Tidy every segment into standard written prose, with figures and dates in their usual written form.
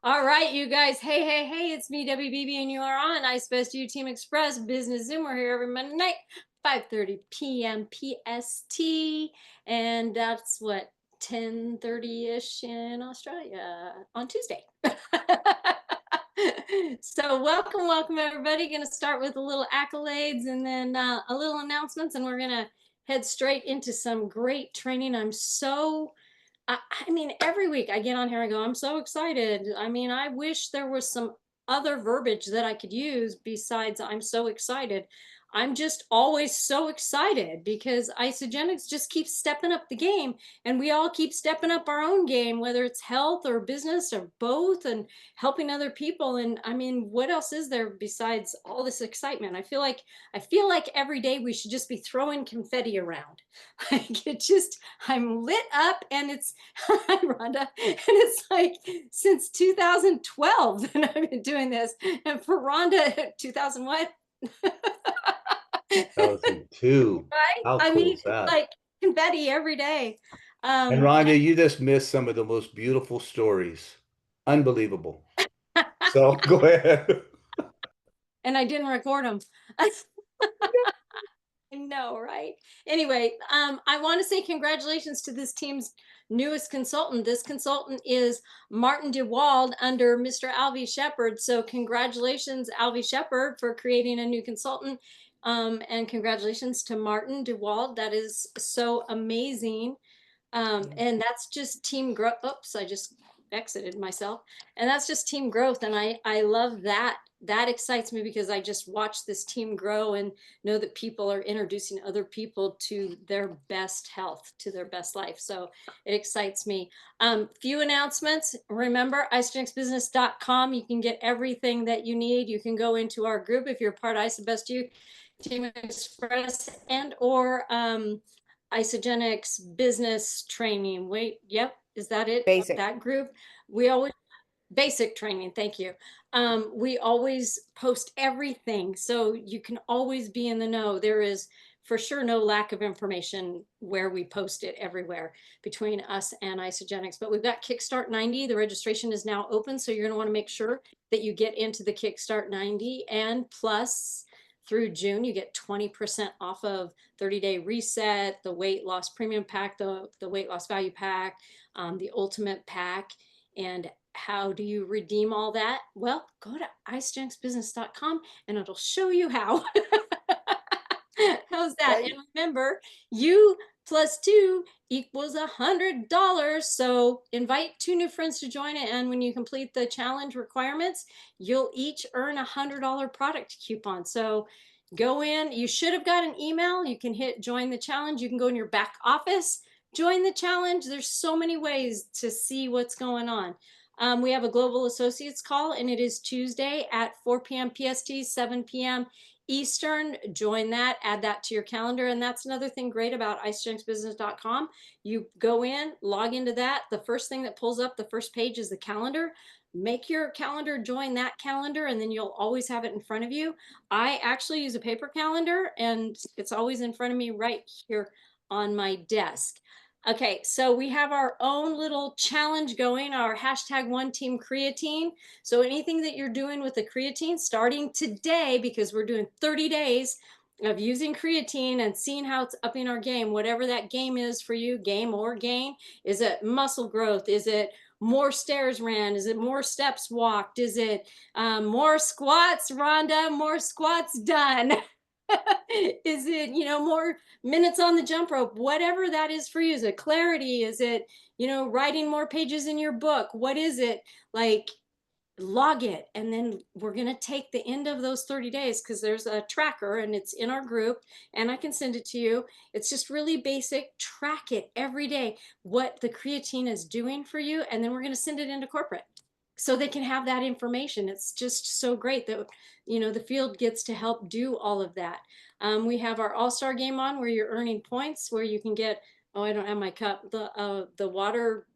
All right, you guys. Hey, hey, hey, it's me, WBB, and you are on Ice Best U Team Express Business Zoom. We're here every Monday night, 5:30 p.m. PST. And that's what, 10:30-ish in Australia on Tuesday. So welcome, everybody. Going to start with a little accolades and then a little announcements, and we're going to head straight into some great training. I mean, every week I get on here and go, I'm so excited. I mean, I wish there was some other verbiage that I could use besides I'm so excited. I'm just always so excited because Isogenics just keeps stepping up the game, and we all keep stepping up our own game, whether it's health or business or both, and helping other people. And I mean, what else is there besides all this excitement? I feel like every day we should just be throwing confetti around. Like it just, I'm lit up, and it's hi, Rhonda. And it's like since 2012 that I've been doing this. And for Rhonda, 2000 what? 2002. Right? How I cool mean, is it's that? like confetti every day. And Um, Rhonda, you just missed some of the most beautiful stories. Unbelievable. So go ahead. and I didn't record them. I know, right? Anyway, I want to say congratulations to this team's newest consultant. This consultant is Martin DeWald under Mr. Alvy Shepard. So congratulations, Alvy Shepard, for creating a new consultant. And congratulations to Martin DeWald. That is so amazing. And that's just team growth. Oops, I just exited myself. And that's just team growth. And I love that. That excites me because I just watch this team grow and know that people are introducing other people to their best health, to their best life. So it excites me. Few announcements. Remember, isogenicsbusiness.com. You can get everything that you need. You can go into our group if you're part of IsoBestU Team Express and or Isogenics business training. Wait, yep, is that it? Basic. That group? We always basic training, thank you. We always post everything, so you can always be in the know. There is for sure no lack of information where we post it everywhere between us and Isogenics. But we've got Kickstart 90. The registration is now open, so you're going to want to make sure that you get into the Kickstart 90. And plus, through June, you get 20% off of 30-day reset, the weight loss premium pack, the weight loss value pack, the ultimate pack. And how do you redeem all that? Well, go to isogenicsbusiness.com and it'll show you how. How's that? And remember, you plus 2 equals $100. So invite 2 new friends to join it. And when you complete the challenge requirements, you'll each earn $100 product coupon. So go in. You should have got an email. You can hit join the challenge. You can go in your back office, join the challenge. There's so many ways to see what's going on. We have a Global Associates call, and it is Tuesday at 4 p.m. PST, 7 p.m. Eastern. Join that, add that to your calendar. And that's another thing great about isogenicsbusiness.com. You go in, log into that. The first thing that pulls up the first page is the calendar. Make your calendar join that calendar, and then you'll always have it in front of you. I actually use a paper calendar, and it's always in front of me right here on my desk. Okay, so we have our own little challenge going, our hashtag one team creatine. So anything that you're doing with the creatine starting today, because we're doing 30 days of using creatine and seeing how it's upping our game, whatever that game is for you, game or gain. Is it muscle growth? Is it more stairs ran? Is it more steps walked? Is it more squats, Rhonda? More squats done? Is it, more minutes on the jump rope? Whatever that is for you. Is it clarity? Is it, writing more pages in your book? What is it? Like, log it. And then we're going to take the end of those 30 days, because there's a tracker and it's in our group, and I can send it to you. It's just really basic. Track it every day, what the creatine is doing for you. And then we're going to send it into corporate so they can have that information. It's just so great that, the field gets to help do all of that. We have our all-star game on, where you're earning points, where you can get, oh, I don't have my cup, the water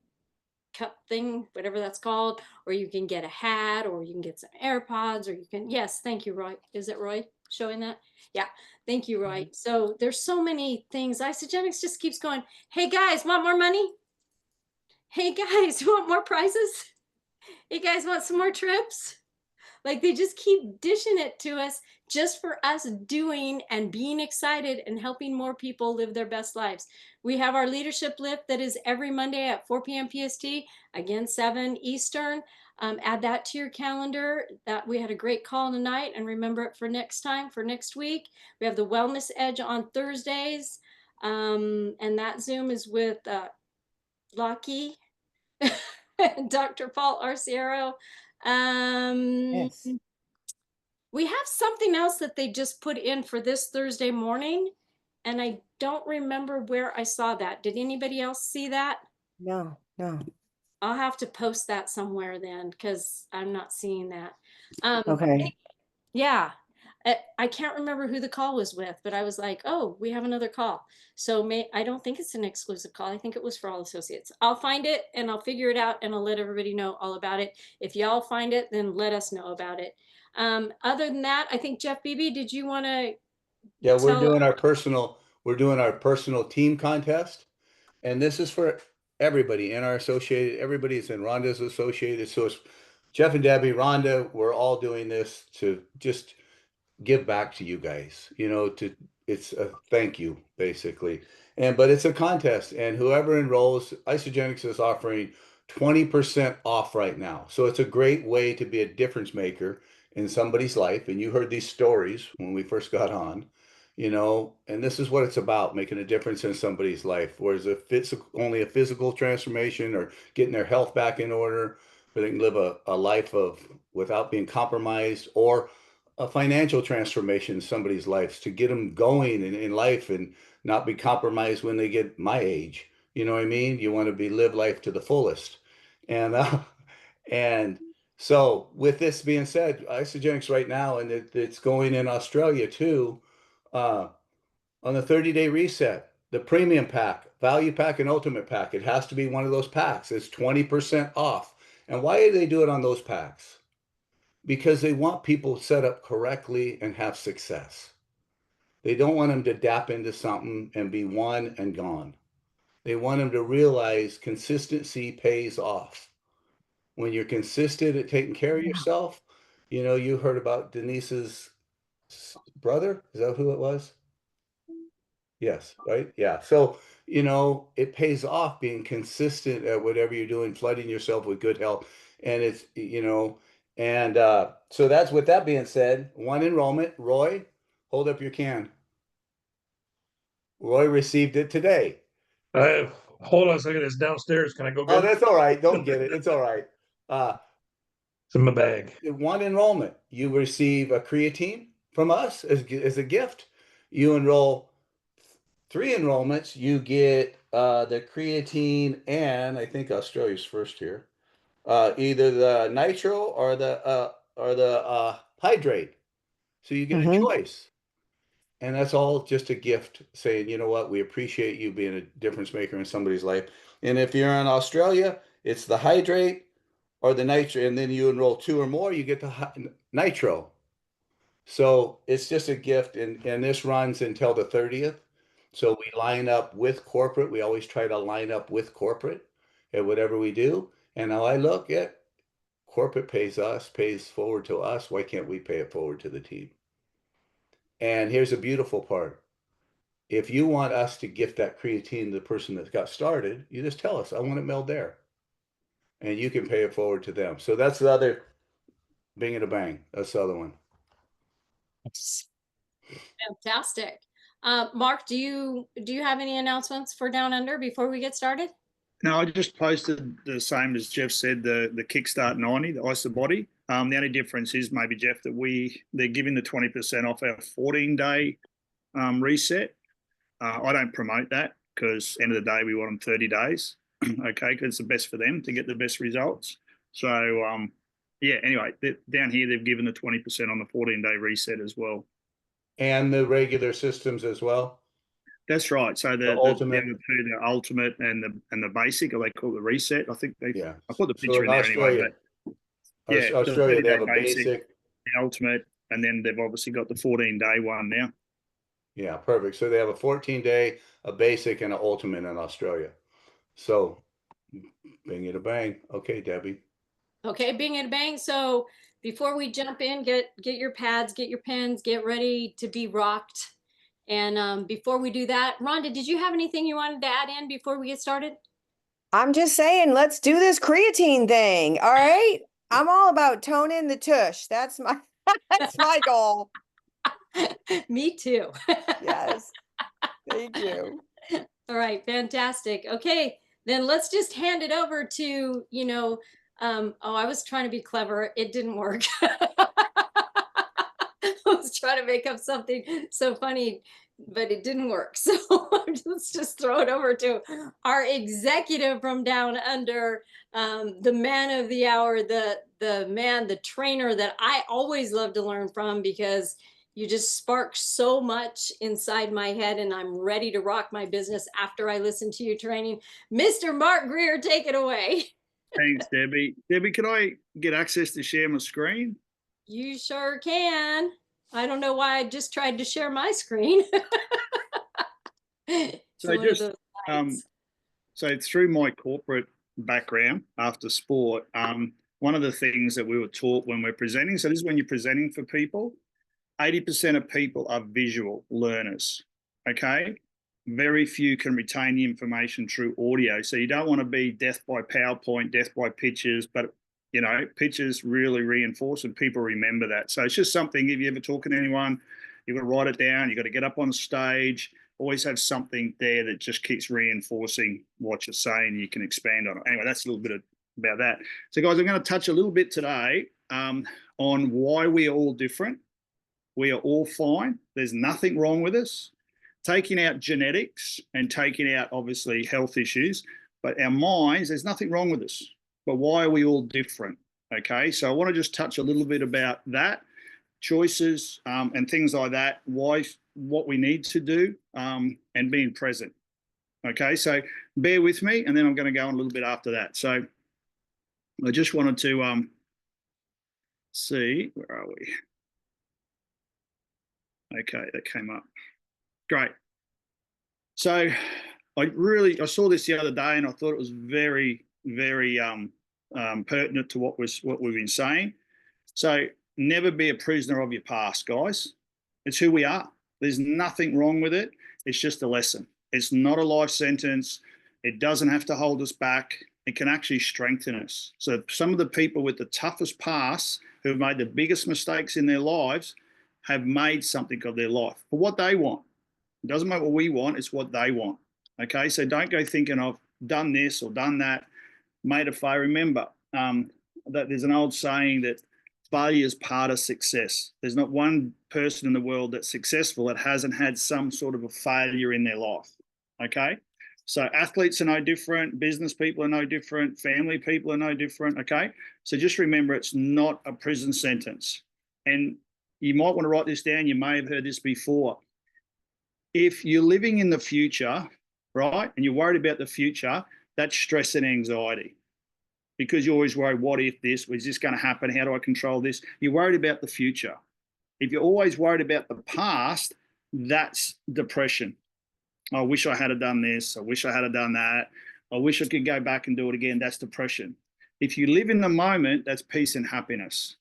cup thing, whatever that's called, or you can get a hat, or you can get some AirPods, or you can, yes, thank you, Roy. Is it Roy showing that? Yeah, thank you, Roy. So there's so many things. Isogenics just keeps going, hey guys, want more money? Hey guys, want more prizes? You guys want some more trips? Like they just keep dishing it to us just for us doing and being excited and helping more people live their best lives. We have our leadership lift that is every Monday at 4 p.m. PST, again 7 Eastern. Add that to your calendar. That we had a great call tonight, and remember it for next time, for next week. We have the Wellness Edge on Thursdays, and that Zoom is with Lucky, Dr. Paul Arciero. Um, Yes. we have something else that they just put in for this Thursday morning, and I don't remember where I saw that. Did anybody else see that? No, no. I'll have to post that somewhere then, because I'm not seeing that. Um, Okay. yeah, I can't remember who the call was with, but I was like, oh, we have another call. So I don't think it's an exclusive call. I think it was for all associates. I'll find it and I'll figure it out and I'll let everybody know all about it. If y'all find it, then let us know about it. Other than that, I think Jeff Beebe, did you want to Yeah, tell? we're doing our personal team contest. And this is for everybody in our associated, everybody's in Rhonda's associated. So it's Jeff and Debbie, Rhonda, we're all doing this to just give back to you guys, it's a thank you basically. But it's a contest, and whoever enrolls, Isagenix is offering 20% off right now. So it's a great way to be a difference maker in somebody's life. And you heard these stories when we first got on, and this is what it's about, making a difference in somebody's life. Whereas if it's only a physical transformation or getting their health back in order, but they can live a life of without being compromised, or a financial transformation in somebody's life to get them going in life and not be compromised when they get my age. You know what I mean? You want to be live life to the fullest. And and so with this being said, Isagenix right now, and it's going in Australia too, uh, on the 30-day reset, the premium pack, value pack, and ultimate pack. It has to be one of those packs. It's 20% off. And why do they do it on those packs? Because they want people set up correctly and have success. They don't want them to dap into something and be one and gone. They want them to realize consistency pays off. When you're consistent at taking care of yourself, you heard about Denise's brother. Is that who it was? Yes, right? Yeah. So, it pays off being consistent at whatever you're doing, flooding yourself with good health. And so that's with that being said, one enrollment. Roy, hold up your can. Roy received it today. Hold on a second. It's downstairs. Can I go Oh, get it? that's all right. Don't get it. It's all right. It's in my bag. One enrollment, you receive a creatine from us as a gift. You enroll 3 enrollments, you get the creatine, and I think Australia's first here. Either the nitro or the hydrate. So you get a choice. And that's all just a gift saying, you know what, we appreciate you being a difference maker in somebody's life. And if you're in Australia, it's the hydrate or the nitro, and then you enroll 2 or more, you get the nitro. So it's just a gift, and this runs until the 30th. So we line up with corporate. We always try to line up with corporate at whatever we do. And now I look at corporate pays forward to us. Why can't we pay it forward to the team? And here's a beautiful part. If you want us to gift that creatine to the person that got started, you just tell us, I want it mailed there. And you can pay it forward to them. So that's the other bing and a bang. That's the other one. Fantastic. Mark, do you have any announcements for Down Under before we get started? No, I just posted the same as Jeff said, the Kickstart 90, the ISA body. The only difference is maybe, Jeff, that they're giving the 20% off our 14-day reset. I don't promote that because end of the day, we want them 30 days. Okay, because it's the best for them to get the best results. So, yeah, anyway, down here, they've given the 20% on the 14-day reset as well. And the regular systems as well. That's right. So the ultimate, the ultimate and the basic, or they call it the reset. I think yeah. I put the picture so in there Australia, anyway. But yeah, Australia, they have a basic, basic, the ultimate, and then they've obviously got the 14-day one now. Yeah, perfect. So they have a 14-day, a basic, and an ultimate in Australia. So bing it a bang. Okay, Debbie. Okay, Bing and Bang. So before we jump in, get your pads, get your pens, get ready to be rocked. And before we do that, Rhonda, did you have anything you wanted to add in before we get started? I'm just saying, let's do this creatine thing. All right. I'm all about toning the tush. That's my that's my goal. Me too. Yes. Thank you. All right, fantastic. Okay, then let's just hand it over to, oh, I was trying to be clever. It didn't work. I was trying to make up something so funny, but it didn't work. So let's just throw it over to our executive from down under, the man of the hour, the man, the trainer that I always love to learn from, because you just spark so much inside my head and I'm ready to rock my business after I listen to your training. Mr. Mark Greer, take it away. Thanks, Debbie. Debbie, can I get access to share my screen? You sure can. I don't know why I just tried to share my screen. It's So one of just, those um, nights. So through my corporate background after sport, one of the things that we were taught when we're presenting, so this is when you're presenting for people, 80% of people are visual learners, okay? Very few can retain the information through audio. So you don't want to be death by PowerPoint, death by pictures, but pictures really reinforce and people remember that. So it's just something, if you ever talking to anyone, you've got to write it down, you've got to get up on stage, always have something there that just keeps reinforcing what you're saying. You can expand on it. Anyway, that's a little bit about that. So guys, I'm going to touch a little bit today on why we are all different. We are all fine. There's nothing wrong with us. Taking out genetics and taking out, obviously, health issues, but our minds, there's nothing wrong with us. But why are we all different? Okay, so I want to just touch a little bit about that, choices and things like that, why, what we need to do, and being present. Okay, so bear with me, and then I'm going to go on a little bit after that. So I just wanted to see, where are we? Okay, that came up. Great. So I saw this the other day and I thought it was very, very pertinent to what we've been saying. So never be a prisoner of your past, guys. It's who we are. There's nothing wrong with it. It's just a lesson. It's not a life sentence. It doesn't have to hold us back. It can actually strengthen us. So some of the people with the toughest past who have made the biggest mistakes in their lives have made something of their life for what they want. It doesn't matter what we want, it's what they want. Okay, so don't go thinking I've done this or done that, made a failure. Remember that there's an old saying that failure is part of success. There's not one person in the world that's successful that hasn't had some sort of a failure in their life. Okay, so athletes are no different, business people are no different, family people are no different. Okay, so just remember it's not a prison sentence. And you might want to write this down. You may have heard this before. If you're living in the future, right, and you're worried about the future, that's stress and anxiety, because you're always worried, what if this, is this going to happen? How do I control this? You're worried about the future. If you're always worried about the past, that's depression. I wish I had done this. I wish I had done that. I wish I could go back and do it again. That's depression. If you live in the moment, that's peace and happiness.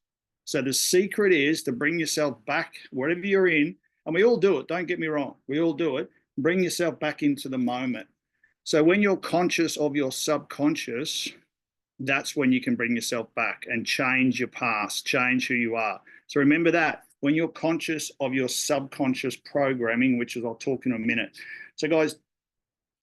So the secret is to bring yourself back wherever you're in. And we all do it. Don't get me wrong. We all do it. Bring yourself back into the moment. So when you're conscious of your subconscious, that's when you can bring yourself back and change your past, change who you are. So remember that when you're conscious of your subconscious programming, which is I'll talk in a minute. So guys,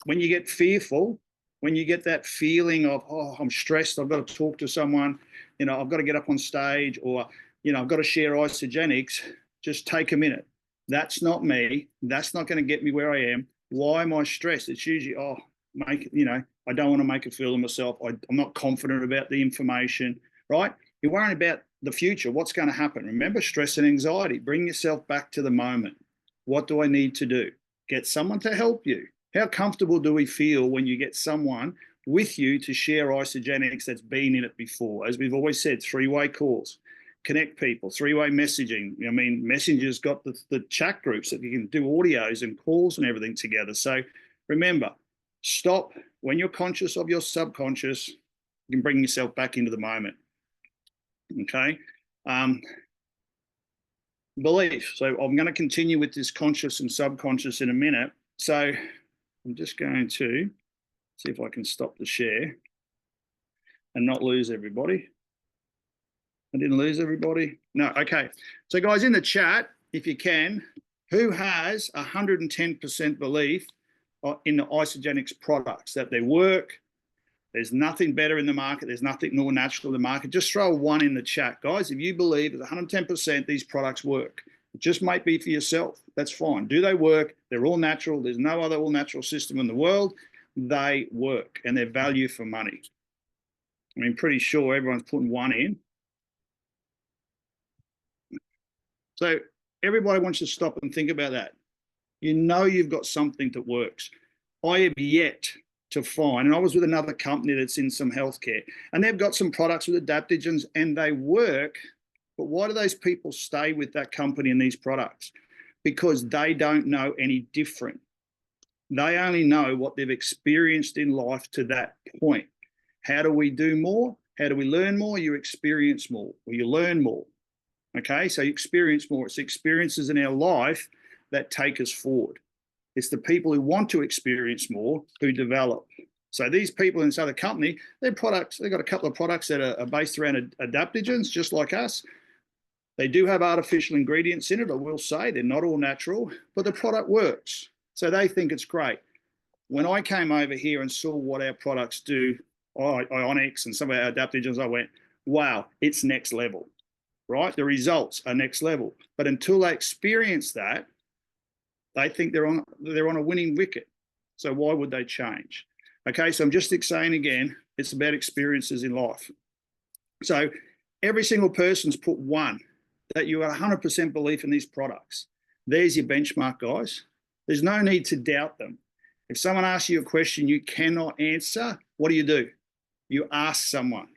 when you get fearful, when you get that feeling of, oh, I'm stressed, I've got to talk to someone, I've got to get up on stage, or, I've got to share Isagenix, just take a minute. That's not me. That's not going to get me where I am. Why am I stressed? It's usually, I don't want to make a fool of myself. I'm not confident about the information, right? You're worrying about the future. What's going to happen? Remember, stress and anxiety. Bring yourself back to the moment. What do I need to do? Get someone to help you. How comfortable do we feel when you get someone with you to share Isagenix that's been in it before? As we've always said, 3-way calls. Connect people, 3-way messaging. I mean, Messenger's got the chat groups that you can do audios and calls and everything together. So remember, stop. When you're conscious of your subconscious, you can bring yourself back into the moment. Okay. Belief. So I'm going to continue with this conscious and subconscious in a minute. So I'm just going to see if I can stop the share and not lose everybody. I didn't lose everybody. No. Okay. So guys, in the chat, if you can, who has 110% belief in the Isagenix products, that they work? There's nothing better in the market. There's nothing more natural in the market. Just throw a 1 in the chat, guys. If you believe that 110% these products work, it just might be for yourself. That's fine. Do they work? They're all natural. There's no other all natural system in the world. They work and they're value for money. I mean, pretty sure everyone's putting 1 in. So everybody wants to stop and think about that. You know you've got something that works. I have yet to find, and I was with another company that's in some healthcare, and they've got some products with adaptogens and they work, but why do those people stay with that company and these products? Because they don't know any different. They only know what they've experienced in life to that point. How do we do more? How do we learn more? You experience more, or you learn more. Okay, so you experience more. It's experiences in our life that take us forward. It's the people who want to experience more who develop. So these people in this other company, their products, they've got a couple of products that are based around adaptogens, just like us. They do have artificial ingredients in it, I will say. They're not all natural, but the product works. So they think it's great. When I came over here and saw what our products do, Ionix and some of our adaptogens, I went, wow, it's next level, right? The results are next level. But until they experience that, they think they're on a winning wicket. So why would they change? Okay, so I'm just saying again, it's about experiences in life. So every single person's put 1, that you have 100% belief in these products. There's your benchmark, guys. There's no need to doubt them. If someone asks you a question you cannot answer, what do? You ask someone.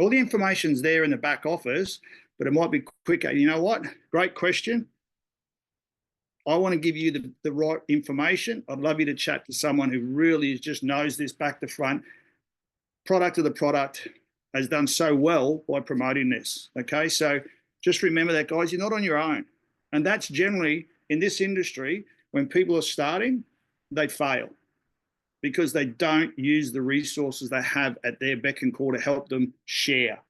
All the information's there in the back office, but it might be quicker. You know what? Great question. I want to give you the right information. I'd love you to chat to someone who really just knows this back to front. Product of the product has done so well by promoting this. Okay, so just remember that, guys, you're not on your own. And that's generally in this industry, when people are starting, they fail because they don't use the resources they have at their beck and call to help them share.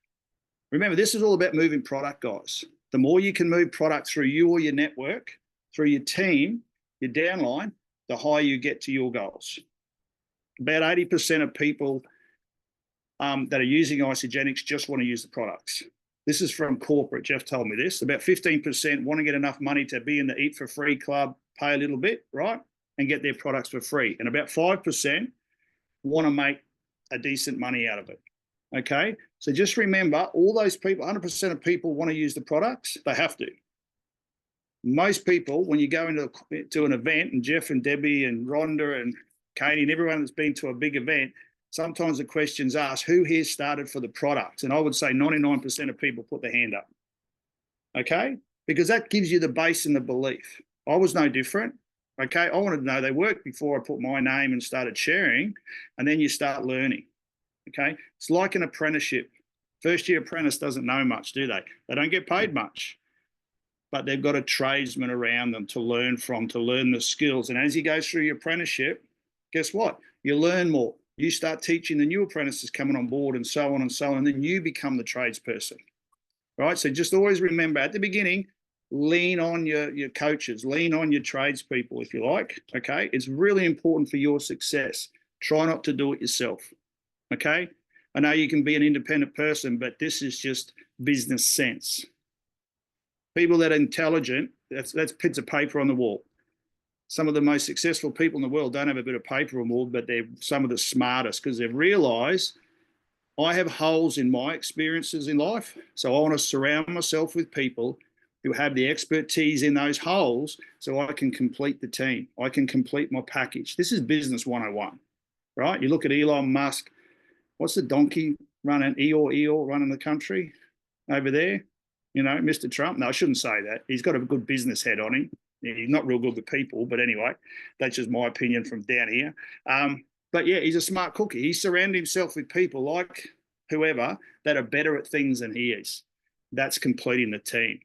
Remember, this is all about moving product, guys. The more you can move product through you or your network, through your team, your downline, the higher you get to your goals. About 80% of people that are using Isagenix just want to use the products. This is from corporate. Jeff told me this. About 15% want to get enough money to be in the Eat for Free club, pay a little bit, right, and get their products for free. And about 5% want to make a decent money out of it. Okay, so just remember, all those people, 100% of people want to use the products. They have to. Most people, when you go into an event, and Jeff and Debbie and Rhonda and Katie and everyone that's been to a big event, sometimes the question's asked, who here started for the product? And I would say 99% of people put their hand up. Okay? Because that gives you the base and the belief. I was no different. Okay? I wanted to know they worked before I put my name and started sharing, and then you start learning. Okay? It's like an apprenticeship. First year apprentice doesn't know much, do they? They don't get paid much. But they've got a tradesman around them to learn from, to learn the skills. And as you go through your apprenticeship, guess what? You learn more. You start teaching the new apprentices coming on board and so on and so on, and then you become the tradesperson, right? So just always remember at the beginning, lean on your coaches, lean on your tradespeople, if you like, okay? It's really important for your success. Try not to do it yourself, okay? I know you can be an independent person, but this is just business sense. People that are intelligent, that's bits of paper on the wall. Some of the most successful people in the world don't have a bit of paper on the wall, but they're some of the smartest because they've realized I have holes in my experiences in life. So I want to surround myself with people who have the expertise in those holes so I can complete the team. I can complete my package. This is business 101, right? You look at Elon Musk. What's the donkey running, Eeyore running the country over there? You know, Mr. Trump. No, I shouldn't say that. He's got a good business head on him. He's not real good with people, but anyway, that's just my opinion from down here. But yeah, he's a smart cookie. He surrounded himself with people like whoever, that are better at things than he is. That's completing the team.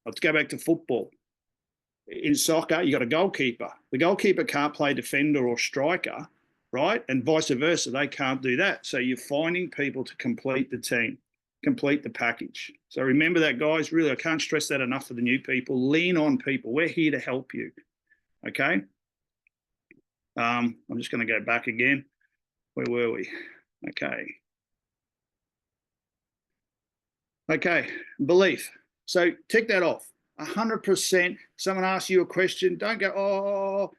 Let's go back to football. In soccer, you got a goalkeeper. The goalkeeper can't play defender or striker, right? And vice versa, they can't do that. So you're finding people to complete the team, complete the package. So remember that, guys. Really, I can't stress that enough for the new people. Lean on people. We're here to help you. Okay. I'm just going to go back again. Where were we? Okay. Okay, belief. So tick that off. 100%. Someone asks you a question, don't go,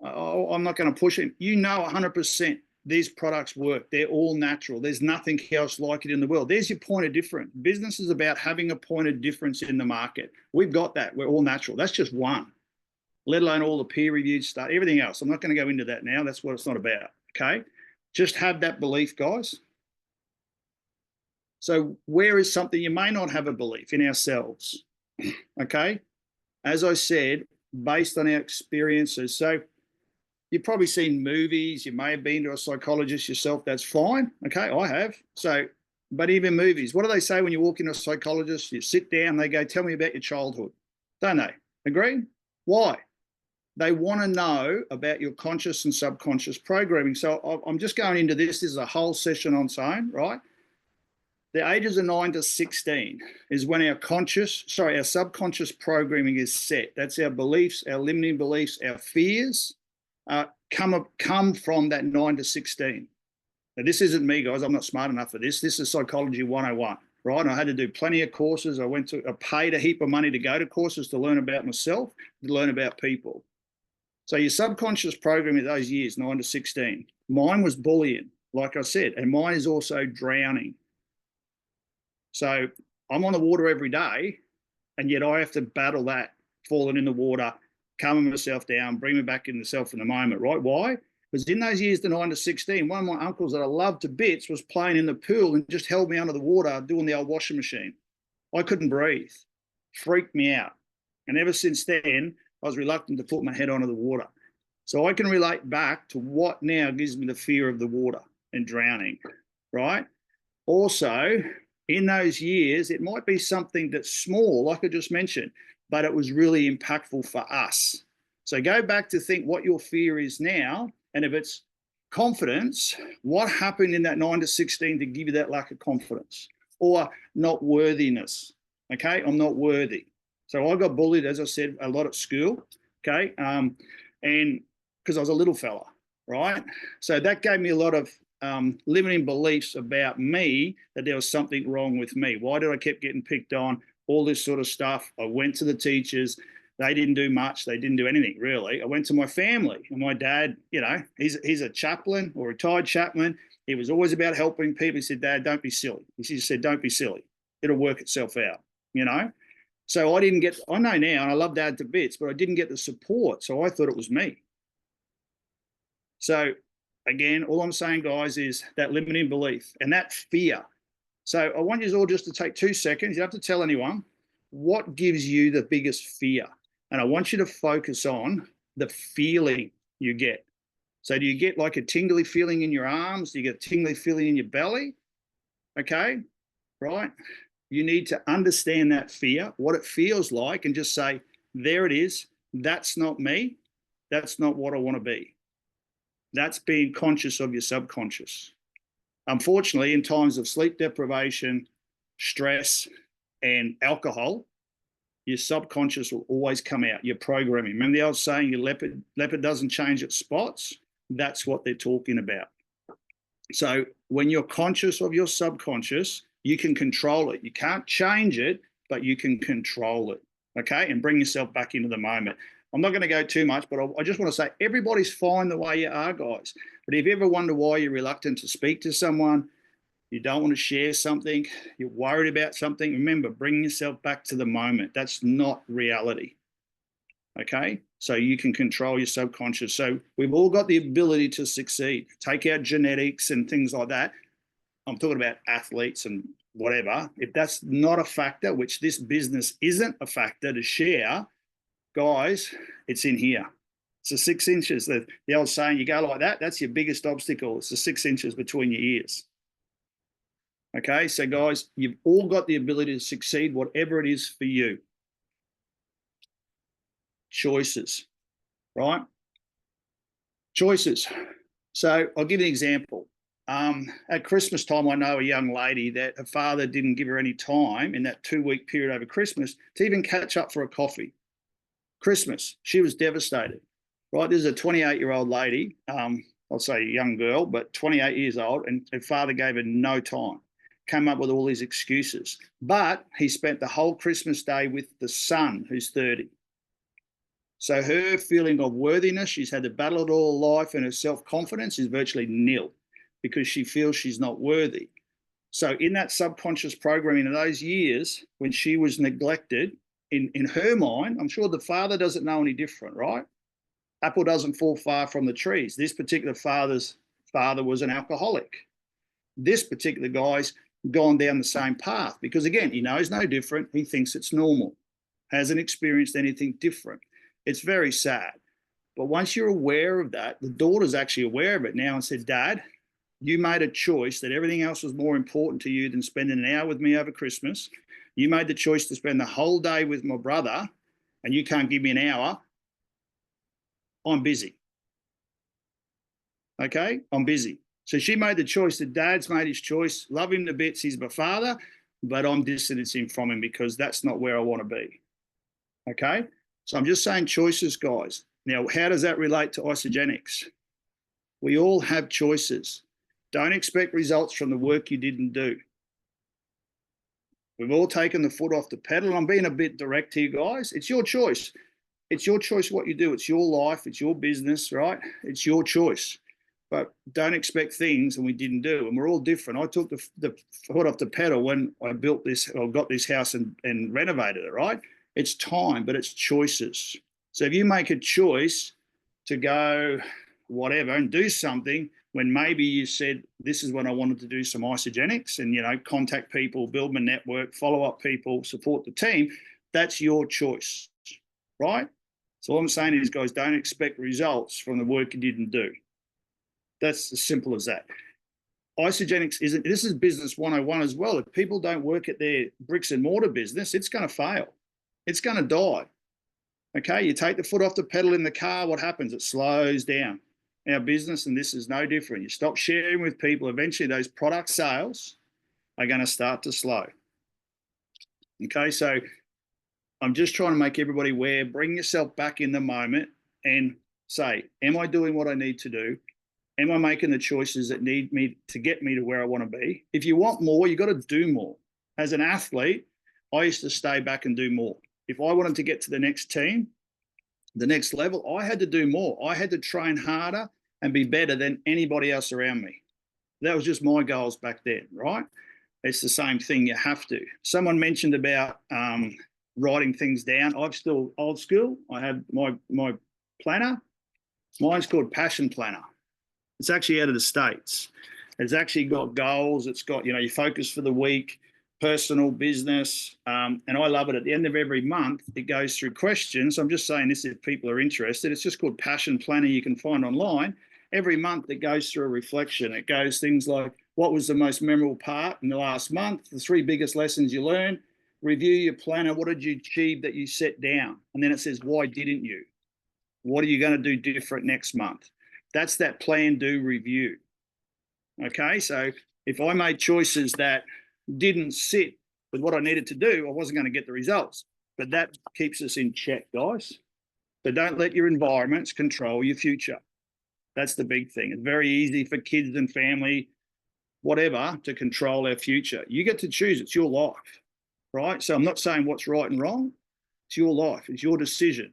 oh, I'm not going to push it. You know 100% these products work. They're all natural. There's nothing else like it in the world. There's your point of difference. Business is about having a point of difference in the market. We've got that. We're all natural. That's just one, let alone all the peer-reviewed stuff, everything else. I'm not going to go into that now. That's what it's not about, okay? Just have that belief, guys. So where is something you may not have a belief in ourselves, okay? As I said, based on our experiences. So you've probably seen movies. You may have been to a psychologist yourself. That's fine, okay? I have. So, but even movies, what do they say when you walk into a psychologist? You sit down, they go, tell me about your childhood, don't they? Agree? Why? They want to know about your conscious and subconscious programming. So I'm just going into this. This is a whole session on its own, right? The ages of 9 to 16 is when our subconscious programming is set. That's our beliefs, our limiting beliefs, our fears come from that 9 to 16. Now, this isn't me, guys. I'm not smart enough for this. This is Psychology 101, right? And I had to do plenty of courses. I paid a heap of money to go to courses to learn about myself, to learn about people. So your subconscious program in those years, 9 to 16, mine was bullying, like I said, and mine is also drowning. So I'm on the water every day, and yet I have to battle that, falling in the water, calming myself down, bring me back in the self in the moment, right? Why? Because in those years, the 9 to 16, one of my uncles that I loved to bits was playing in the pool and just held me under the water doing the old washing machine. I couldn't breathe, freaked me out. And ever since then, I was reluctant to put my head under the water. So I can relate back to what now gives me the fear of the water and drowning, right? Also, in those years, it might be something that's small, like I just mentioned, but it was really impactful for us. So go back to think what your fear is now, and if it's confidence, what happened in that 9 to 16 to give you that lack of confidence? Or not worthiness, okay? I'm not worthy. So I got bullied, as I said, a lot at school, okay? And because I was a little fella, right? So that gave me a lot of limiting beliefs about me, that there was something wrong with me. Why did I keep getting picked on? All this sort of stuff. I went to the teachers. They didn't do much. They didn't do anything, really. I went to my family, and my dad, you know, he's a chaplain or retired chaplain. He was always about helping people. He said, Dad, don't be silly. He just said, don't be silly. It'll work itself out, you know? So I know now, and I love Dad to bits, but I didn't get the support. So I thought it was me. So again, all I'm saying, guys, is that limiting belief and that fear. So I want you all just to take 2 seconds. You don't have to tell anyone what gives you the biggest fear. And I want you to focus on the feeling you get. So do you get like a tingly feeling in your arms? Do you get a tingly feeling in your belly? Okay, right? You need to understand that fear, what it feels like, and just say, there it is. That's not me. That's not what I want to be. That's being conscious of your subconscious. Unfortunately, in times of sleep deprivation, stress, and alcohol, your subconscious will always come out, your programming. Remember the old saying, your leopard doesn't change its spots? That's what they're talking about. So when you're conscious of your subconscious, you can control it. You can't change it, but you can control it, okay? And bring yourself back into the moment. I'm not going to go too much, but I just want to say everybody's fine the way you are, guys. But if you ever wonder why you're reluctant to speak to someone, you don't want to share something, you're worried about something, remember, bring yourself back to the moment. That's not reality, okay? So you can control your subconscious. So we've all got the ability to succeed. Take out genetics and things like that. I'm talking about athletes and whatever. If that's not a factor, which this business isn't a factor to share, guys, it's in here. It's the 6 inches. The old saying, you go like that, that's your biggest obstacle. It's the 6 inches between your ears. Okay, so guys, you've all got the ability to succeed, whatever it is for you. Choices, right? Choices. So I'll give you an example. At Christmas time, I know a young lady that her father didn't give her any time in that 2-week period over Christmas to even catch up for a coffee. Christmas, she was devastated, right? This is a 28-year-old lady, I'll say a young girl, but 28 years old, and her father gave her no time, came up with all these excuses. But he spent the whole Christmas day with the son, who's 30. So her feeling of worthiness, she's had to battle it all her life, and her self-confidence is virtually nil because she feels she's not worthy. So in that subconscious programming of those years, when she was neglected, in her mind, I'm sure the father doesn't know any different, right? Apple doesn't fall far from the trees. This particular father's father was an alcoholic. This particular guy's gone down the same path because, again, he knows no different. He thinks it's normal, hasn't experienced anything different. It's very sad. But once you're aware of that, the daughter's actually aware of it now and said, Dad, you made a choice that everything else was more important to you than spending an hour with me over Christmas. You made the choice to spend the whole day with my brother and you can't give me an hour. I'm busy. Okay, I'm busy. So she made the choice that Dad's made his choice. Love him to bits. He's my father, but I'm distancing from him because that's not where I want to be. Okay, so I'm just saying choices, guys. Now, how does that relate to Isagenix? We all have choices. Don't expect results from the work you didn't do. We've all taken the foot off the pedal. I'm being a bit direct here, guys. It's your choice. It's your choice what you do. It's your life. It's your business, right? It's your choice. But don't expect things and we didn't do. And we're all different. I took the foot off the pedal when I built this or got this house and renovated it, right? It's time, but it's choices. So if you make a choice to go whatever and do something when maybe you said, this is when I wanted to do some Isagenix and, you know, contact people, build my network, follow up people, support the team, that's your choice, right? So all I'm saying is, guys, don't expect results from the work you didn't do. That's as simple as that. Isagenix isn't, this is business 101 as well. If people don't work at their bricks and mortar business, it's going to fail. It's going to die. Okay, you take the foot off the pedal in the car, what happens? It slows down. Our business, and this is no different. You stop sharing with people, eventually those product sales are going to start to slow. Okay, so I'm just trying to make everybody aware, bring yourself back in the moment and say, am I doing what I need to do? Am I making the choices that need me to get me to where I want to be? If you want more, you've got to do more. As an athlete, I used to stay back and do more. If I wanted to get to the next team, the next level, I had to do more. I had to train harder and be better than anybody else around me. That was just my goals back then, right? It's the same thing. You have to. Someone mentioned about writing things down. I'm still old school. I have my planner. Mine's called Passion Planner. It's actually out of the States. It's actually got goals. It's got, you know, your focus for the week, personal, business. And I love it. At the end of every month, it goes through questions. I'm just saying this if people are interested. It's just called Passion Planner. You can find online. Every month, it goes through a reflection. It goes things like, what was the most memorable part in the last month? The 3 biggest lessons you learned. Review your planner. What did you achieve that you set down? And then it says, why didn't you? What are you going to do different next month? That's that plan, do, review. Okay, so if I made choices that didn't sit with what I needed to do, I wasn't going to get the results. But that keeps us in check, guys. So don't let your environments control your future. That's the big thing. It's very easy for kids and family, whatever, to control our future. You get to choose. It's your life, right? So I'm not saying what's right and wrong. It's your life. It's your decision.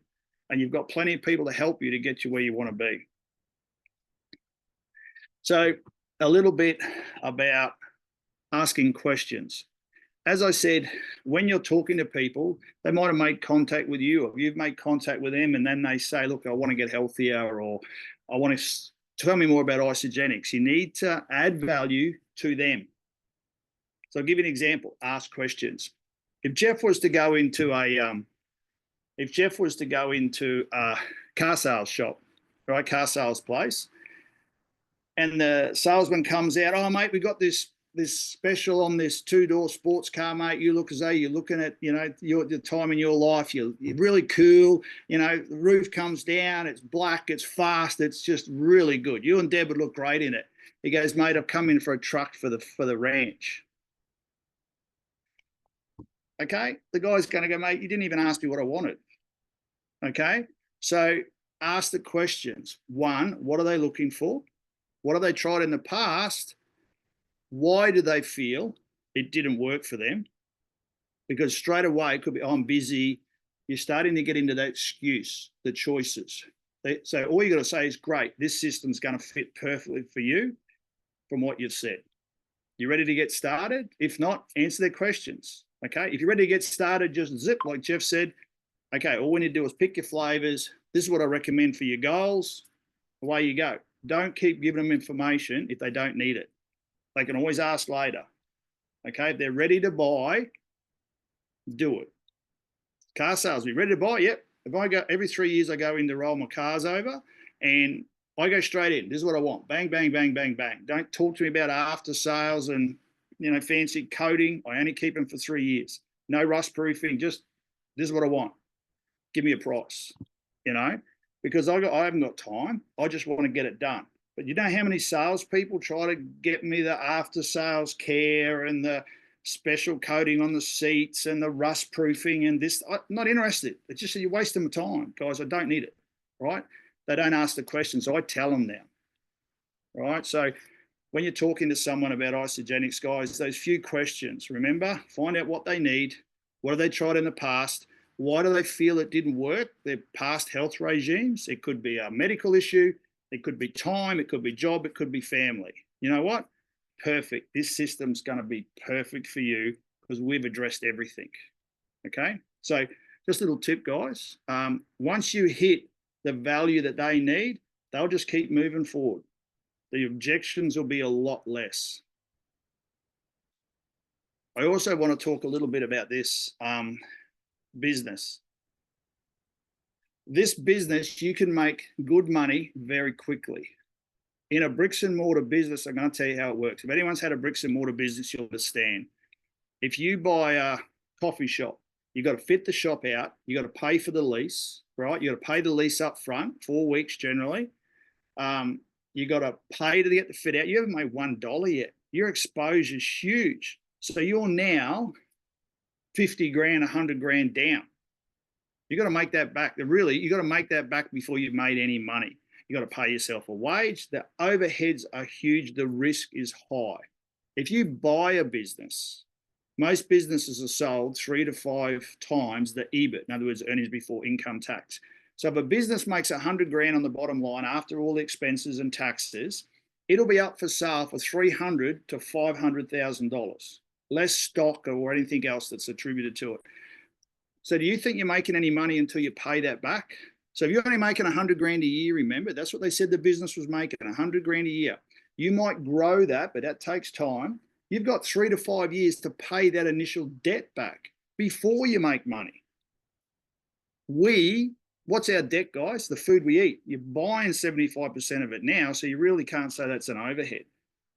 And you've got plenty of people to help you to get you where you want to be. So a little bit about asking questions. As I said, when you're talking to people, they might have made contact with you or you've made contact with them and then they say, look, I want to get healthier or I want to tell me more about Isagenix. You need to add value to them. So I'll give you an example, ask questions. If Jeff was to go into a car sales shop, right, car sales place, and the salesman comes out, oh, mate, we got this this special on this two-door sports car, mate. You look as though you're looking at, you know, the time in your life. You're really cool. You know, the roof comes down. It's black. It's fast. It's just really good. You and Deb would look great in it. He goes, mate, I've come in for a truck for the ranch. Okay. The guy's going to go, mate, you didn't even ask me what I wanted. Okay. So ask the questions. One, what are they looking for? What have they tried in the past? Why do they feel it didn't work for them? Because straight away it could be, oh, I'm busy. You're starting to get into that excuse, the choices. So all you got to say is, great, this system's going to fit perfectly for you from what you've said. You ready to get started? If not, answer their questions. Okay. If you're ready to get started, just zip, like Jeff said. Okay, all we need to do is pick your flavors. This is what I recommend for your goals. Away you go. Don't keep giving them information if they don't need it. They can always ask later. Okay, if they're ready to buy, do it. Car sales, be ready to buy? Yep. If I go every 3 years, I go in to roll my cars over and I go straight in. This is what I want. Bang, bang, bang, bang, bang. Don't talk to me about after sales and, you know, fancy coating. I only keep them for 3 years. No rust proofing. Just this is what I want. Give me a price, you know, because I haven't got time. I just want to get it done. But you know how many salespeople try to get me the after sales care and the special coating on the seats and the rust proofing and this? I'm not interested. It's just you're wasting my time, guys. I don't need it, right? They don't ask the questions. I tell them now, right? So when you're talking to someone about Isagenix, guys, those few questions, remember, find out what they need. What have they tried in the past? Why do they feel it didn't work? Their past health regimes. It could be a medical issue. It could be time. It could be job. It could be family. You know what? Perfect. This system's going to be perfect for you because we've addressed everything. Okay. So just a little tip, guys. Once you hit the value that they need, they'll just keep moving forward. The objections will be a lot less. I also want to talk a little bit about this. Business. This business, you can make good money very quickly. In a bricks and mortar business, I'm going to tell you how it works. If anyone's had a bricks and mortar business, you'll understand. If you buy a coffee shop, you got to fit the shop out. You got to pay for the lease, right? You got to pay the lease up front, 4 weeks generally. You got to pay to get the fit out. You haven't made $1 yet. Your exposure is huge. So you're now 50 grand, 100 grand down. You got to make that back. Really, you got to make that back before you've made any money. You got to pay yourself a wage. The overheads are huge. The risk is high. If you buy a business, most businesses are sold 3 to 5 times the EBIT. In other words, earnings before income tax. So if a business makes 100 grand on the bottom line after all the expenses and taxes, it'll be up for sale for $300,000 to $500,000. Less stock or anything else that's attributed to it. So do you think you're making any money until you pay that back? So if you're only making 100 grand a year, remember, that's what they said the business was making, 100 grand a year. You might grow that, but that takes time. You've got 3 to 5 years to pay that initial debt back before you make money. What's our debt, guys? The food we eat. You're buying 75% of it now, so you really can't say that's an overhead.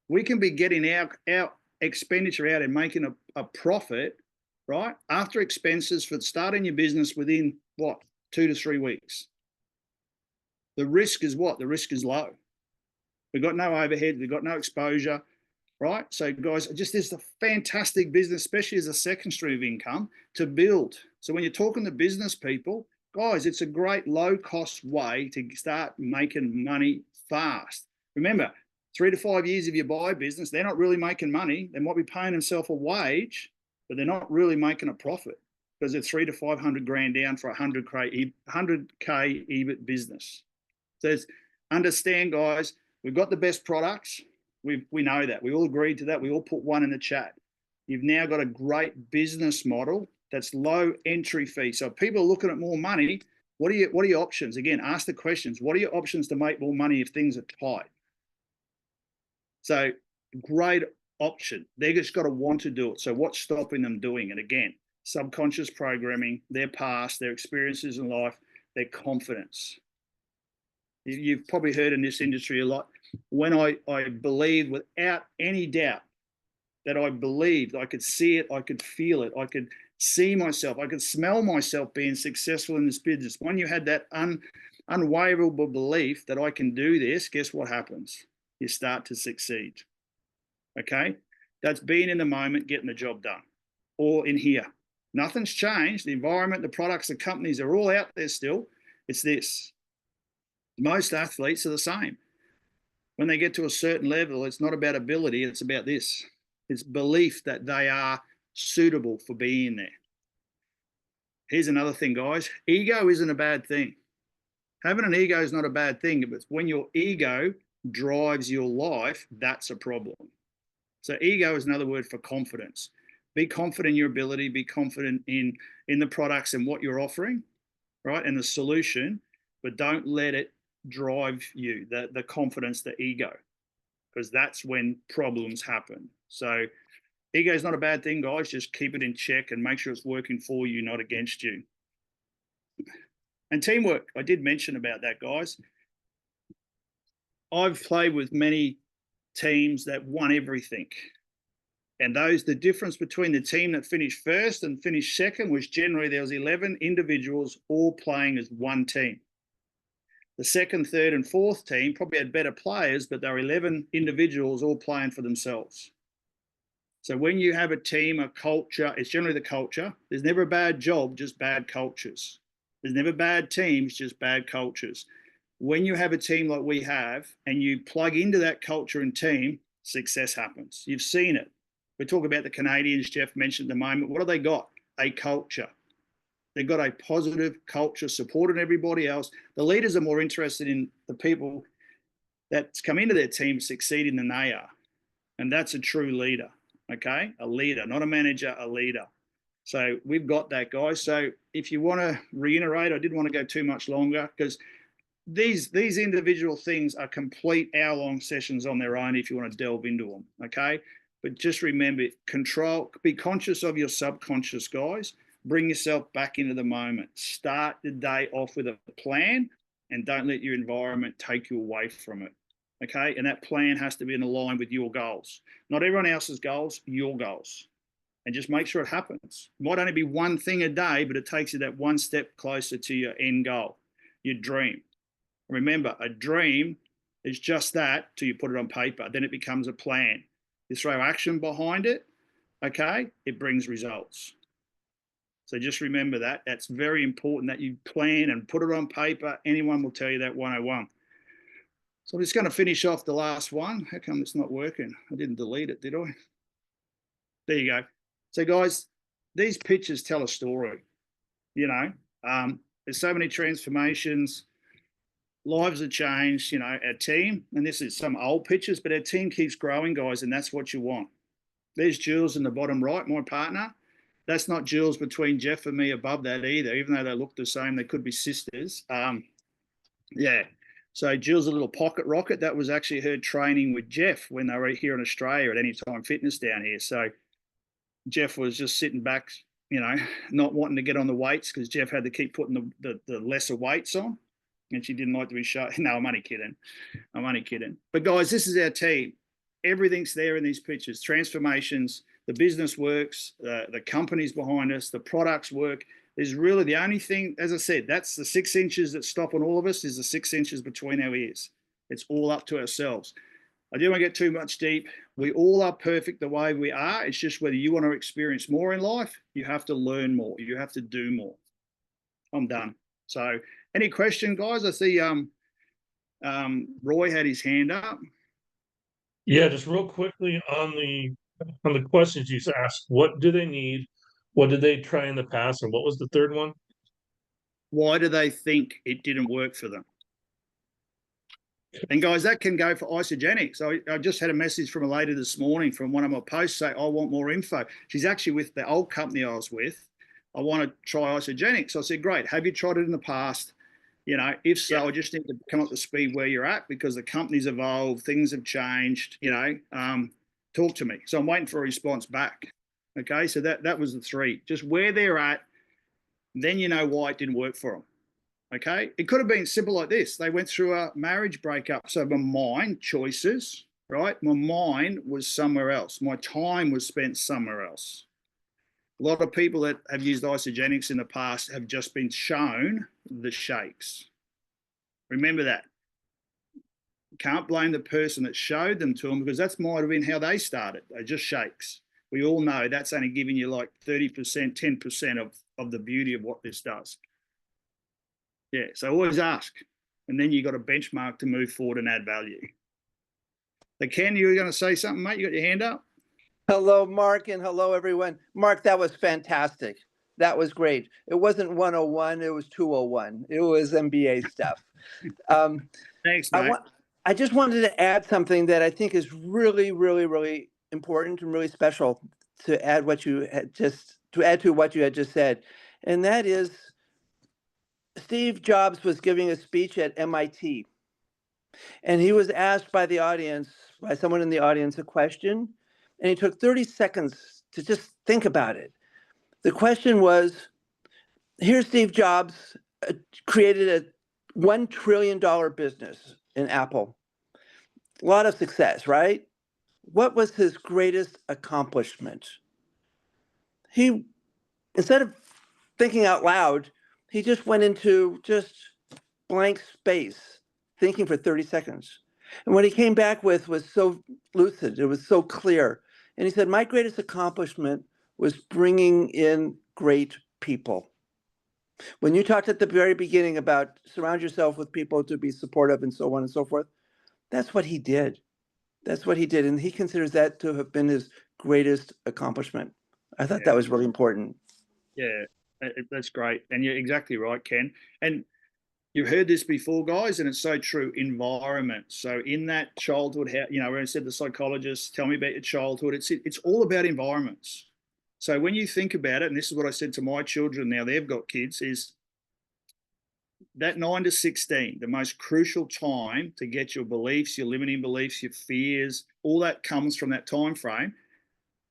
We can be getting our expenditure out and making a profit, right? After expenses for starting your business within what, 2 to 3 weeks. The risk is what? The risk is low. We've got no overhead. We've got no exposure, right? So guys, this is a fantastic business, especially as a second stream of income to build. So when you're talking to business people, guys, it's a great low cost way to start making money fast. Remember, 3 to 5 years if you buy a business, they're not really making money. They might be paying themselves a wage, but they're not really making a profit because they're 300 to 500 grand down for a 100K EBIT business. So understand, guys, we've got the best products. We know that. We all agreed to that. We all put one in the chat. You've now got a great business model that's low entry fee. So if people are looking at more money, what are your options? Again, ask the questions. What are your options to make more money if things are tight? So great option. They just got to want to do it. So what's stopping them doing it? Again, subconscious programming, their past, their experiences in life, their confidence. You've probably heard in this industry a lot. When I believe without any doubt that I believed. I could see it, I could feel it, I could see myself, I could smell myself being successful in this business. When you had that unwaverable belief that I can do this, guess what happens? You start to succeed. Okay? That's being in the moment, getting the job done. Or in here. Nothing's changed. The environment, the products, the companies are all out there still. It's this. Most athletes are the same. When they get to a certain level, it's not about ability, it's about this. It's belief that they are suitable for being there. Here's another thing, guys. Ego isn't a bad thing. Having an ego is not a bad thing, but when your ego drives your life, that's a problem. So ego is another word for confidence. Be confident in your ability, be confident in the products and what you're offering, right? And the solution, but don't let it drive you, the confidence, the ego, because that's when problems happen. So ego is not a bad thing, guys. Just keep it in check and make sure it's working for you, not against you. And teamwork, I did mention about that, guys. I've played with many teams that won everything. And the difference between the team that finished first and finished second was generally there was 11 individuals all playing as one team. The second, third, and fourth team probably had better players, but there were 11 individuals all playing for themselves. So when you have a team, a culture, it's generally the culture. There's never a bad job, just bad cultures. There's never bad teams, just bad cultures. When you have a team like we have and you plug into that culture and team, success happens. You've seen it. We talk about the Canadians, Jeff mentioned at the moment. What have they got? A culture. They've got a positive culture, supporting everybody else. The leaders are more interested in the people that come into their team succeeding than they are. And that's a true leader, okay? A leader, not a manager, a leader. So we've got that, guys. So if you want to reiterate, I didn't want to go too much longer because these individual things are complete hour-long sessions on their own if you want to delve into them, okay? But just remember, be conscious of your subconscious, guys. Bring yourself back into the moment. Start the day off with a plan and don't let your environment take you away from it, okay? And that plan has to be in line with your goals. Not everyone else's goals, your goals. And just make sure it happens. It might only be one thing a day, but it takes you that one step closer to your end goal, your dream. Remember, a dream is just that till you put it on paper. Then it becomes a plan. You throw action behind it, okay? It brings results. So just remember that. That's very important that you plan and put it on paper. Anyone will tell you that 101. So I'm just going to finish off the last one. How come it's not working? I didn't delete it, did I? There you go. So guys, these pictures tell a story. You know, there's so many transformations. Lives have changed, you know, our team, and this is some old pictures, but our team keeps growing, guys, and that's what you want. There's Jules in the bottom right, my partner. That's not Jules between Jeff and me above that either, even though they look the same, they could be sisters. Yeah, so Jules, a little pocket rocket, that was actually her training with Jeff when they were here in Australia at Anytime Fitness down here. So Jeff was just sitting back, you know, not wanting to get on the weights because Jeff had to keep putting the lesser weights on. And she didn't like to be shown. No, I'm only kidding. I'm only kidding. But guys, this is our team. Everything's there in these pictures. Transformations, the business works, the companies behind us, the products work. There's really the only thing, as I said, that's the 6 inches that stop on all of us is the 6 inches between our ears. It's all up to ourselves. I don't want to get too much deep. We all are perfect the way we are. It's just whether you want to experience more in life, you have to learn more. You have to do more. I'm done. So any question, guys? I see Roy had his hand up. Yeah, just real quickly on the questions you asked, what do they need? What did they try in the past? And what was the third one? Why do they think it didn't work for them? And guys, that can go for Isagenix. I just had a message from a lady this morning from one of my posts say, I want more info. She's actually with the old company I was with. I want to try Isagenix. So I said, great. Have you tried it in the past? You know, if so, yeah. I just need to come up to speed where you're at because the company's evolved, things have changed, you know, talk to me. So I'm waiting for a response back. Okay, so that was the three. Just where they're at, then you know why it didn't work for them. Okay, it could have been simple like this. They went through a marriage breakup. So my mind choices, right? My mind was somewhere else. My time was spent somewhere else. A lot of people that have used isogenics in the past have just been shown the shakes. Remember that. Can't blame the person that showed them to them, because that's might have been how they started. They just shakes. We all know that's only giving you like 30%, 10% of the beauty of what this does. Yeah, so always ask. And then you got a benchmark to move forward and add value. So Ken, you were going to say something, mate? You got your hand up? Hello, Mark, and hello, everyone. Mark, that was fantastic. That was great. It wasn't 101, it was 201. It was MBA stuff. Thanks, mate. I just wanted to add something that I think is really, really, really important and really special to add what you had to what you had just said. And that is Steve Jobs was giving a speech at MIT. And he was asked by someone in the audience, a question, and he took 30 seconds to just think about it. The question was, here Steve Jobs created a $1 trillion business in Apple. A lot of success, right? What was his greatest accomplishment? He, instead of thinking out loud, he just went into just blank space, thinking for 30 seconds. And what he came back with was so lucid, it was so clear. And he said, my greatest accomplishment was bringing in great people. When you talked at the very beginning about surround yourself with people to be supportive and so on and so forth, that's what he did. That's what he did. And he considers that to have been his greatest accomplishment. I thought that was really important. Yeah, that's great. And you're exactly right, Ken. And you've heard this before, guys, and it's so true. Environment. So in that childhood, when I said the psychologist, tell me about your childhood, it's all about environments. So when you think about it, and this is what I said to my children now, they've got kids, is that 9 to 16, the most crucial time to get your beliefs, your limiting beliefs, your fears, all that comes from that time frame.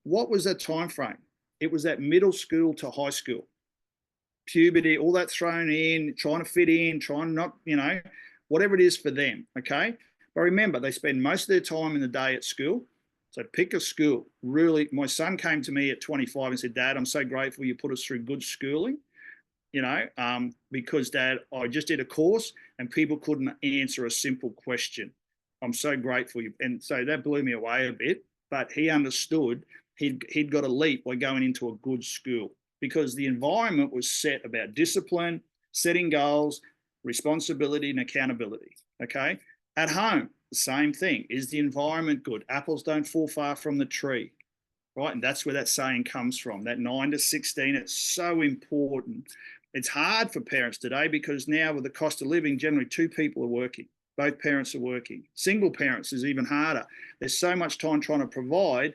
What was that time frame? It was that middle school to high school. Puberty, all that thrown in, trying to fit in, trying not, whatever it is for them, okay? But remember, they spend most of their time in the day at school. So pick a school. Really, my son came to me at 25 and said, Dad, I'm so grateful you put us through good schooling, because Dad, I just did a course and people couldn't answer a simple question. I'm so grateful. And so that blew me away a bit, but he understood he'd got a leap by going into a good school, because the environment was set about discipline, setting goals, responsibility, and accountability, okay? At home, the same thing. Is the environment good? Apples don't fall far from the tree, right? And that's where that saying comes from, that 9 to 16. It's so important. It's hard for parents today because now with the cost of living, generally 2 people are working. Both parents are working. Single parents is even harder. There's so much time trying to provide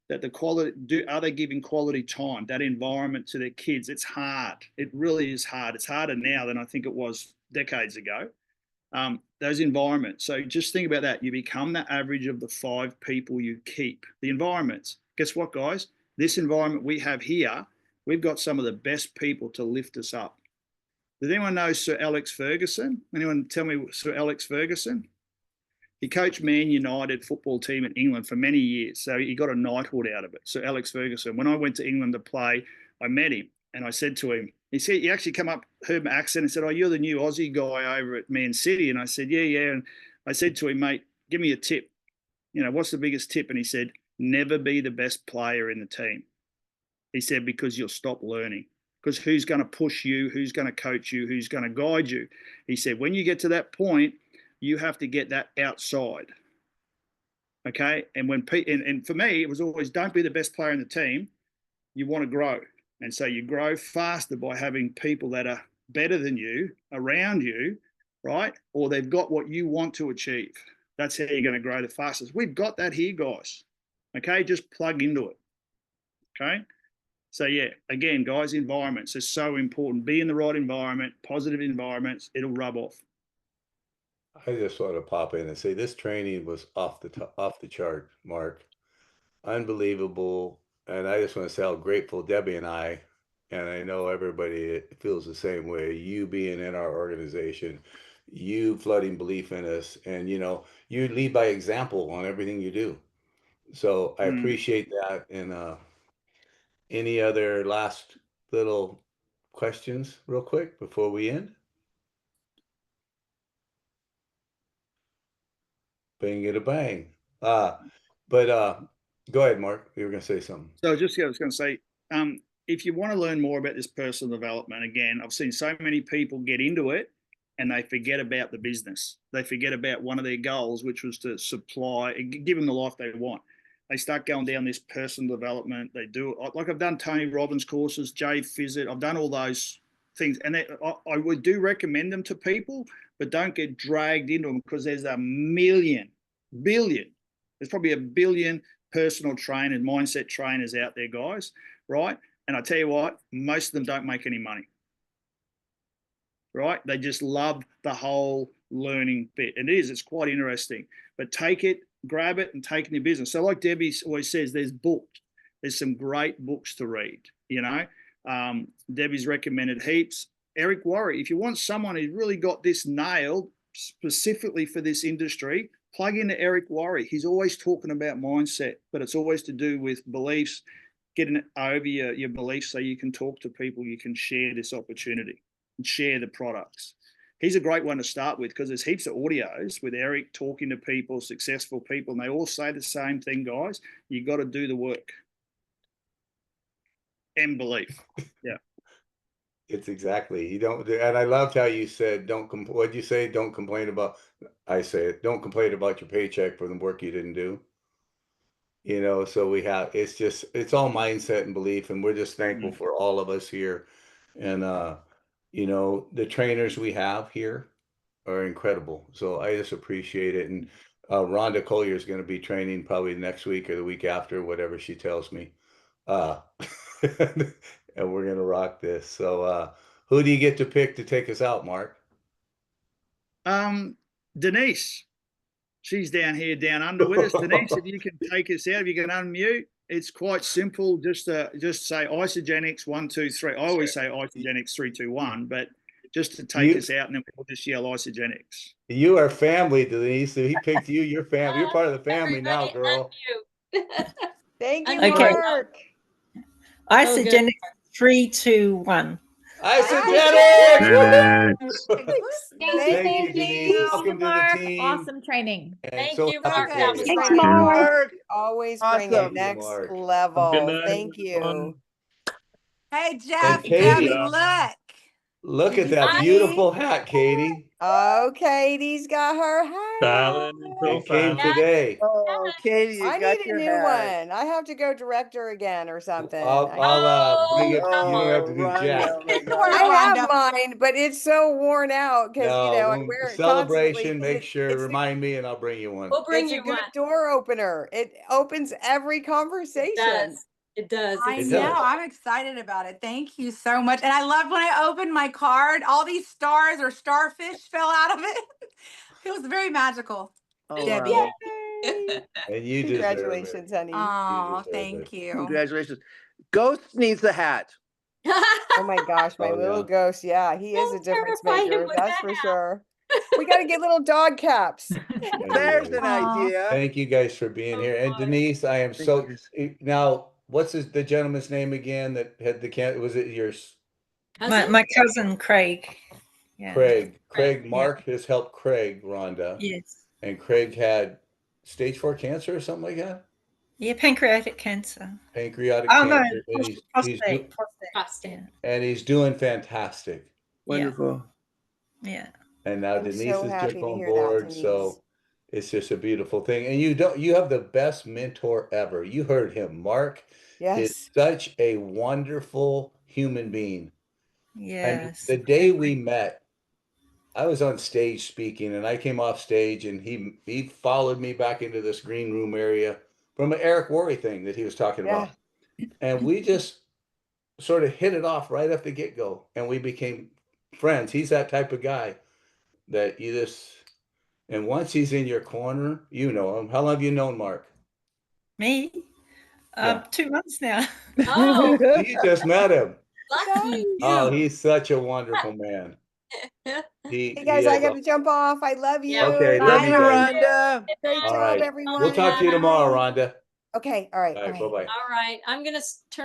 that the quality, are they giving quality time, that environment to their kids? It's hard. It really is hard. It's harder now than I think it was decades ago. Those environments. So just think about that. You become the average of the 5 people you keep. The environments. Guess what, guys? This environment we have here, we've got some of the best people to lift us up. Does anyone know Sir Alex Ferguson? Anyone tell me Sir Alex Ferguson? He coached Man United football team in England for many years, so he got a knighthood out of it. So Alex Ferguson, when I went to England to play, I met him and I said to him, he actually come up, heard my accent and said, oh, you're the new Aussie guy over at Man City. And I said, yeah. And I said to him, mate, give me a tip. What's the biggest tip? And he said, never be the best player in the team. He said, because you'll stop learning. Because who's going to push you? Who's going to coach you? Who's going to guide you? He said, when you get to that point, you have to get that outside. Okay. And for me, it was always don't be the best player in the team. You want to grow. And so you grow faster by having people that are better than you around you, right? Or they've got what you want to achieve. That's how you're going to grow the fastest. We've got that here, guys. Okay. Just plug into it. Okay. So yeah, again, guys, environments are so important. Be in the right environment, positive environments, it'll rub off. I just want to pop in and say this training was off the chart, Mark. Unbelievable. And I just want to say how grateful Debbie and I know everybody feels the same way, you being in our organization, you flooding belief in us, and you lead by example on everything you do. So I Mm. appreciate that. And any other last little questions real quick before we end? Bang it a bang. But go ahead, Mark. You were gonna say something. So I was going to say, if you want to learn more about this personal development, again, I've seen so many people get into it and they forget about the business. They forget about one of their goals, which was to supply, give them the life they want. They start going down this personal development. They do it like I've done Tony Robbins courses, Jay Fizzit. I've done all those things, and I would do recommend them to people, but don't get dragged into them because there's a billion. There's probably a billion personal trainers, mindset trainers out there, guys, right? And I tell you what, most of them don't make any money, right? They just love the whole learning bit. And it's quite interesting, but take it, grab it and take it in your business. So like Debbie always says, there's books. There's some great books to read, Debbie's recommended heaps. Eric Worre, if you want someone who's really got this nailed specifically for this industry, plug into Eric Worre. He's always talking about mindset, but it's always to do with beliefs, getting over your beliefs so you can talk to people, you can share this opportunity and share the products. He's a great one to start with because there's heaps of audios with Eric talking to people, successful people, and they all say the same thing, guys. You got to do the work and belief. Yeah. It's exactly. You don't, and I loved how you said, what'd you say? Don't complain about, I say it, don't complain about your paycheck for the work you didn't do. So it's all mindset and belief, and we're just thankful for all of us here. And, the trainers we have here are incredible. So I just appreciate it. And Rhonda Collier is going to be training probably next week or the week after, whatever she tells me. And we're going to rock this. So who do you get to pick to take us out, Mark? Denise. She's down here, down under with us. Denise, if you can take us out, if you can unmute, it's quite simple. Just say Isagenix 1, 2, 3. I always say Isagenix 3, 2, 1, but just to take us out, and then we'll just yell Isagenix. You are family, Denise. So he picked you. You're family. You're part of the family now, girl. Thank you, Okay. Mark. Isagenix 3, 2, 1. Isagenix! Thank you, Denise. Welcome to the team. Awesome training. And Thank so you, Mark. happy That for was you. Thanks, great. Mark. Always bring it Awesome. next Mark. level. Good night, Thank you. everyone. Hey, Jeff, Katie. Debbie, look. Look at that beautiful hat, Katie. Oh, Katie's got her hat. Dialing in It came profile. today. Oh, Katie, you I got need a your new hat. one. I have to go director again or something. I'll bring it. You don't have to do Rhonda, jack. oh my Where God. I have Rhonda. mine, but it's so worn out because I when wear it celebration, constantly. make sure, remind me, and I'll bring you one. We'll bring It's a you good one. door opener. It opens every It conversation. does. It does. I It know. does. I'm excited about it. Thank you so much. And I loved when I opened my card, all these stars or starfish fell out of it. It was very magical. Oh, Debbie. wow. Yay. And you deserve it. Congratulations, honey. Oh, deserve thank it. you. Congratulations. Ghost needs the hat. Oh my gosh, my Oh, little yeah. ghost. Yeah, he is a Don't difference terrify him maker. with That's that for hat. sure. We got to get little dog caps. There's an Aw. idea. Thank you guys for being here. And Denise, I am Thank so you. now. What's the gentleman's name again that had the can? Was it yours? Cousin? My cousin Craig. Yeah. Craig. Craig, Craig. Mark has helped Craig, Rhonda, Yes. and Craig had stage 4 cancer or something like that. Yeah, pancreatic cancer. Pancreatic Oh no, cancer, and prostate. Prostate. he's doing fantastic. Wonderful. Yeah. And now I'm Denise so has happy jumped to on hear that, board, Denise. so it's just a beautiful thing. And you have the best mentor ever. You heard him. Mark is Yes. such a wonderful human being. And Yes. the day we met, I was on stage speaking, and I came off stage, and he followed me back into this green room area from an Eric Worre thing that he was talking about. And we just sort of hit it off right off the get-go, and we became friends. He's that type of guy that you just, and once he's in your corner, you know him. How long have you known Mark? Me? Yeah. 2 months now. Oh, You just met him. lucky. Oh, he's such a wonderful man. He, Hey guys, he I has got a- to jump off. I love you. Yeah. Okay, Bye. love Bye, you guys. Rhonda. Great All job, right. everyone. We'll talk to you tomorrow, Bye. Rhonda. Okay, all right, All right, bye. bye-bye. All right, I'm gonna turn